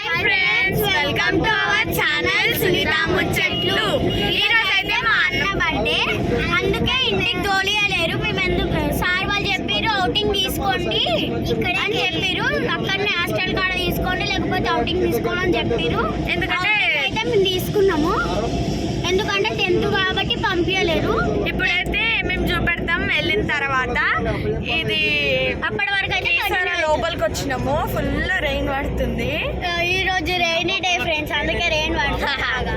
Hi friends, welcome to our channel Sunitha ముచ్చట్లు. ఈరోజు అయితే మా అన్న బర్త్డే, అందుకే ఇంటికి తోలియలేరు. మేము ఎందుకు సార్ వాళ్ళు చెప్పారు అవుటింగ్ తీసుకోండి ఇక్కడ అని చెప్పారు. అక్కడనే హాస్టల్ కాడ తీసుకోండి, లేకపోతే అవుటింగ్ తీసుకోండి అని చెప్పారు. ఎందుకంటే అయితే మేము తీసుకున్నాము, ఎందుకంటే 10th కాబట్టి పంపించలేరు. ఇప్పుడైతే మేము చూపెడతాం వెళ్ళిన తర్వాత. ఇది అప్పటి వరకు అయితే లోపలికి వచ్చినాము. ఫుల్ రెయిన్ పడుతుంది. ఈ రోజు రెయినీ డే ఫ్రెండ్స్, అందుకే రెయిన్ పడుతుంది.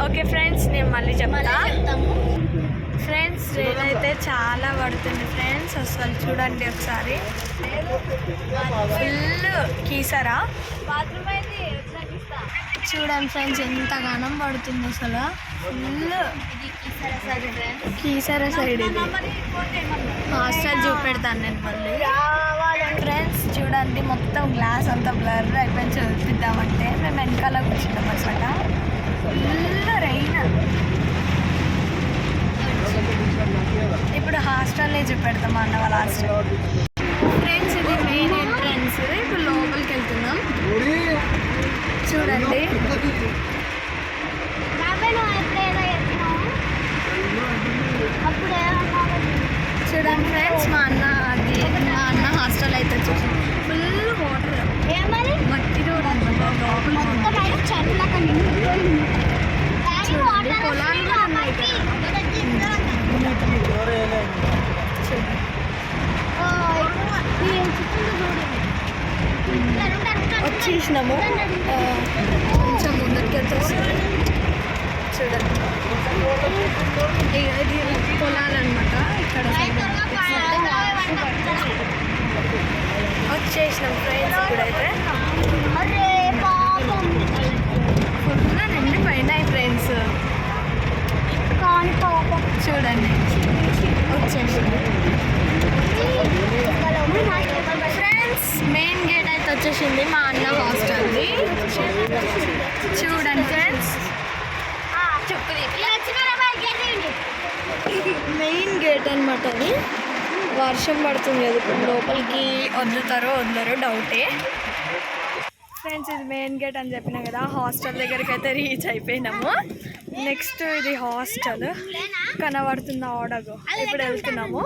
ఓకే ఫ్రెండ్స్, నేను మళ్ళీ చెప్తాము. ఫ్రెండ్స్, రెయిన్ అయితే చాలా పడుతుంది ఫ్రెండ్స్. అసలు చూడండి ఒకసారి, ఫుల్ కీసరా. బాత్రూమ్ అయితే చూడండి ఫ్రెండ్స్, ఎంతగానం పడుతుంది అసలు. ఫుల్ కీసరా సైడ్ ఇది. హాస్టల్ చూపెడతాను నేను మళ్ళీ. ఫ్రెండ్స్ చూడండి, మొత్తం గ్లాస్ అంతా బ్లర్ అయిపోయి చూపిద్దామంటే మేము వెనకాల కూర్చున్నాం అనమాట. Full rain. ఇప్పుడు హాస్టల్లే చూపెడతాం అన్న వాళ్ళ హాస్టల్. ఫ్రెండ్స్, ఇది మెయిన్ ఎంట్రన్స్. ఇప్పుడు లోపలికి వెళ్తున్నాం. చూడండి చూడండి ఫ్రెండ్స్, మా అన్న హాస్టల్ అయితే వచ్చేసి ఫుల్ వాటర్, మట్టి రోడ్ అనమాట. వచ్చేసినాము. కొంచెం ముందుకి వచ్చేసి చూడండి, ఇది పొలాలన్నమాట. ఇక్కడ వచ్చేసినాం ఫ్రెండ్స్. ఇప్పుడైతే ఫుల్ నిండిపోయినాయి ఫ్రెండ్స్. చూడండి వచ్చేసినాం ఫ్రెండ్స్. మెయిన్ గేట్ అయితే వచ్చేసింది మా అన్న హాస్టల్ది. చూడండి ఫ్రెండ్స్, మెయిన్ గేట్ అనమాట. అది వర్షం పడుతుంది కదా, ఇప్పుడు లోపలికి వదులుతారో వదలరో డౌటే. ఫ్రెండ్స్, ఇది మెయిన్ గేట్ అని చెప్పినా కదా. హాస్టల్ దగ్గరికి అయితే రీచ్ అయిపోయినాము. నెక్స్ట్ ఇది హాస్టల్ కనబడుతున్న ఓడగు. ఇప్పుడు వెళ్తున్నాము.